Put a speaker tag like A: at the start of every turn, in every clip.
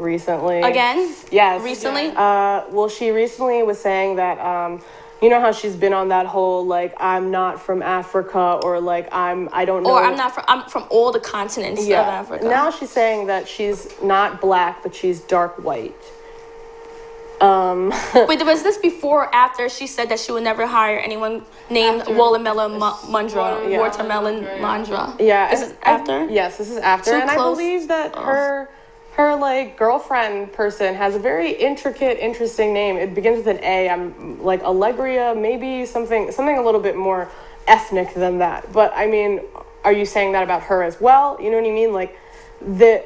A: recently.
B: Again?
A: Yes.
B: Recently?
A: Well, she recently was saying that, you know how she's been on that whole, like, I'm not from Africa, or like, I don't know.
B: Or I'm from all the continents of Africa.
A: Now she's saying that she's not black, but she's dark white.
B: Wait, was this before or after she said that she would never hire anyone named Watermelon Mandra? Watermelon Mandra.
A: Yeah.
B: This is after?
A: Yes, this is after.
B: Too
A: and
B: close.
A: I believe that her like girlfriend person has a very intricate, interesting name. It begins with an A. I'm like Allegria, maybe something a little bit more ethnic than that. But I mean, are you saying that about her as well? You know what I mean?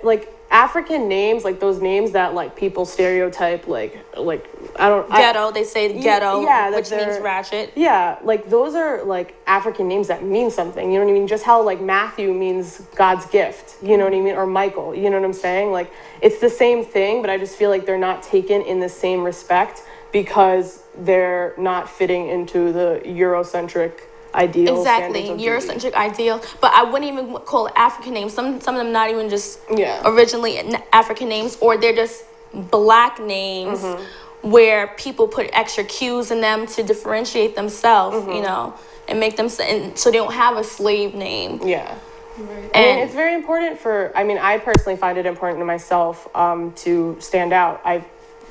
A: Like African names, like those names that like people stereotype, like
B: ghetto. They say ghetto, which means ratchet.
A: Yeah, like those are like African names that mean something. You know what I mean? Just how like Matthew means God's gift. You know what I mean? Or Michael. You know what I'm saying? Like it's the same thing, but I just feel like they're not taken in the same respect because they're not fitting into the Eurocentric ideal.
B: Exactly, Eurocentric ideal. But I wouldn't even call it African names. Some of them not even just originally African names, or they're just black names where people put extra Q's in them to differentiate themselves, you know, and make them, and so they don't have a slave name.
A: Yeah. Right. And it's very important I personally find it important to myself to stand out. I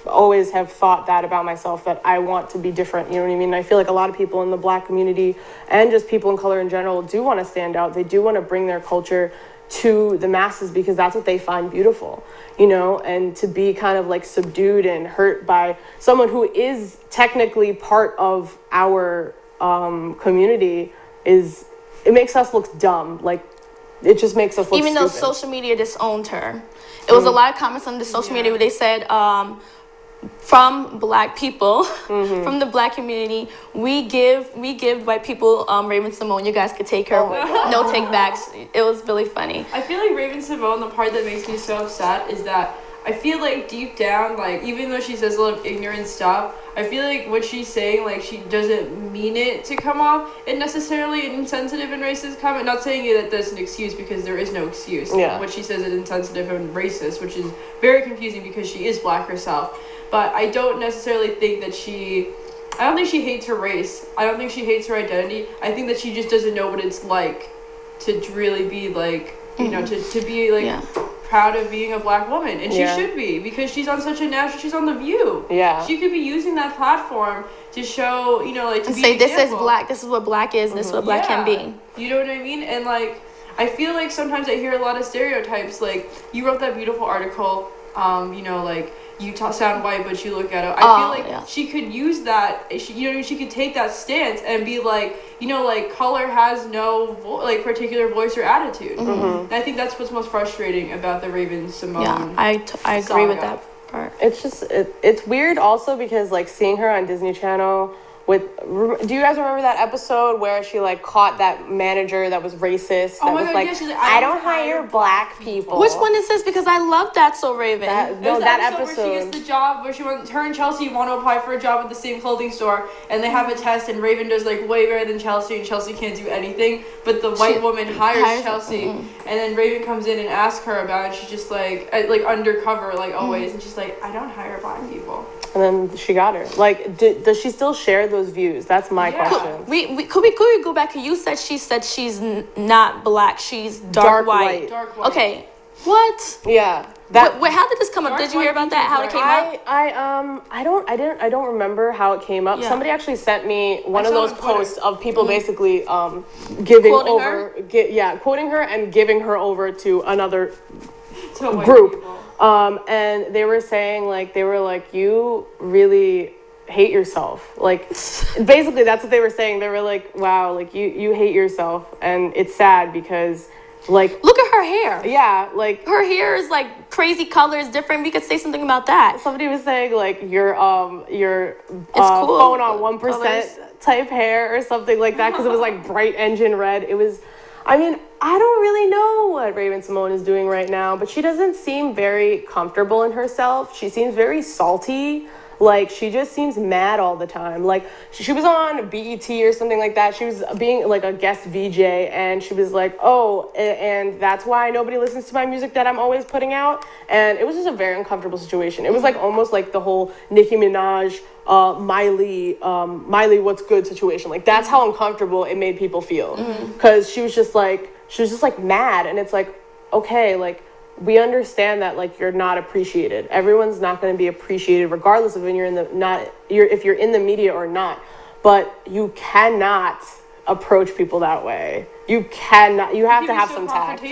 A: always have thought that about myself, that I want to be different, you know what I mean? I feel like a lot of people in the black community and just people in color in general do want to stand out. They do want to bring their culture to the masses because that's what they find beautiful, you know, and to be kind of like subdued and hurt by someone who is technically part of our community it makes us look dumb. Like it just makes us look
B: even
A: stupid.
B: Though social media disowned her. It was a lot of comments on the social media where they said from black people, from the black community, we give white people Raven-Symone. You guys could take her. No take backs. It was really funny.
C: I feel like Raven-Symone, the part that makes me so upset is that I feel like deep down, like even though she says a lot of ignorant stuff, I feel like what she's saying, like she doesn't mean it to come off in necessarily an insensitive and racist comment. Not saying that that's an excuse because there is no excuse.
A: Yeah.
C: What she says is insensitive and racist, which is very confusing because she is black herself. But I don't necessarily think that I don't think she hates her race. I don't think she hates her identity. I think that she just doesn't know what it's like to really be like, you know, to be like proud of being a black woman. And she should be, because she's on such a national, she's on The View.
A: Yeah.
C: She could be using that platform to show, you know, like to
B: and
C: be
B: say
C: an
B: this
C: example.
B: is black, this is what black is, this is what black can be.
C: You know what I mean? And like, I feel like sometimes I hear a lot of stereotypes. Like, you wrote that beautiful article, you know, like, you sound white, but you look ghetto. I feel like she could use that. You know, she could take that stance and be like, you know, like color has no particular voice or attitude. And I think that's what's most frustrating about the Raven-Symone.
B: Yeah, I agree with that part.
A: It's just it's weird also because like seeing her on Disney Channel do you guys remember that episode where she like caught that manager that was racist?
C: Oh
A: that
C: my
A: was
C: God,
A: like,
C: yeah, she's like,
A: I don't hire black people.
B: Which one is this? Because I love That So Raven.
C: That episode where she gets the job, where her and Chelsea want to apply for a job at the same clothing store, and they have a test, and Raven does like way better than Chelsea, and Chelsea can't do anything, but the white woman hires Chelsea, and then Raven comes in and asks her about it, and she's just like undercover, like always, and she's like, I don't hire black people.
A: And then she got her. Like, does she still share those views? That's my question.
B: Could we go back? You said she's not black. She's dark white.
C: Dark white.
B: Okay. What?
A: Yeah.
B: Wait, how did this come up? Did you hear about that? How it came up?
A: I don't remember how it came up. Yeah. Somebody actually sent me one of those posts of people basically quoting her and giving her over to another group. And they were saying like, you really hate yourself. Like, basically that's what they were saying. They were like, wow, like you hate yourself, and it's sad because like,
B: look at her hair.
A: Yeah, like
B: her hair is like crazy colors, different. We could say something about that.
A: Somebody was saying like your
B: cool.
A: phone on 1% type hair or something like that, because it was like bright engine red. It was, I mean, I don't really know what Raven-Symone is doing right now, but she doesn't seem very comfortable in herself. She seems very salty Like, she just seems mad all the time. Like, she was on BET or something like that. She was being like a guest VJ, and she was like, oh, and that's why nobody listens to my music that I'm always putting out. And it was just a very uncomfortable situation. It was like almost like the whole Nicki Minaj, Miley what's good situation. Like, that's how uncomfortable it made people feel, because she was just like mad. And it's like, okay, like, we understand that, like, you're not appreciated. Everyone's not going to be appreciated regardless of when if you're in the media or not. But you cannot approach people that way. You have to have some tact.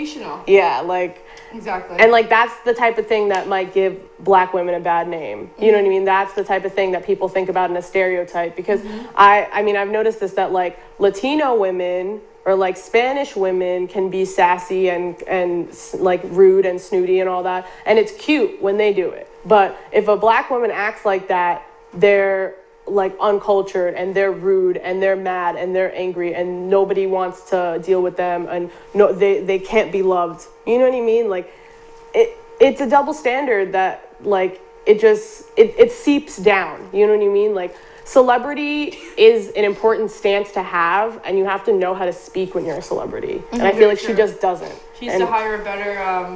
A: Yeah, like,
C: exactly.
A: And like, that's the type of thing that might give Black women a bad name. You know what I mean? That's the type of thing that people think about in a stereotype, because I mean, I've noticed this, that like Latino women or like Spanish women can be sassy and like rude and snooty and all that, and it's cute when they do it. But if a Black woman acts like that, they're like uncultured, and they're rude, and they're mad, and they're angry, and nobody wants to deal with them, and no, they can't be loved. You know what I mean? Like, it's a double standard that, like, it seeps down. You know what I mean? Like, celebrity is an important stance to have, and you have to know how to speak when you're a celebrity. And I feel like she just doesn't.
C: She needs to hire a better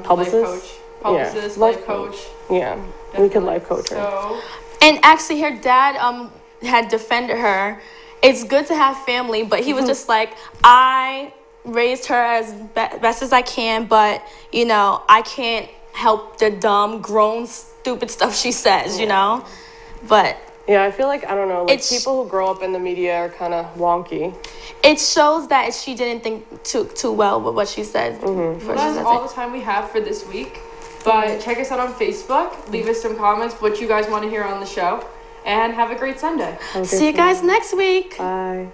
C: life coach. Life coach.
A: Yeah, definitely. We could life coach her.
C: So.
B: And actually, her dad had defended her. It's good to have family, but he was just like, I raised her as best as I can, but, you know, I can't help the dumb, grown, stupid stuff she says, you know? But...
A: yeah, I feel like, I don't know, like, people who grow up in the media are kind of wonky.
B: It shows that she didn't think too well with what she said.
C: Well, that's all the time we have for this week. But check us out on Facebook. Leave us some comments, what you guys want to hear on the show. And have a great Sunday.
B: See you guys next week.
A: Bye.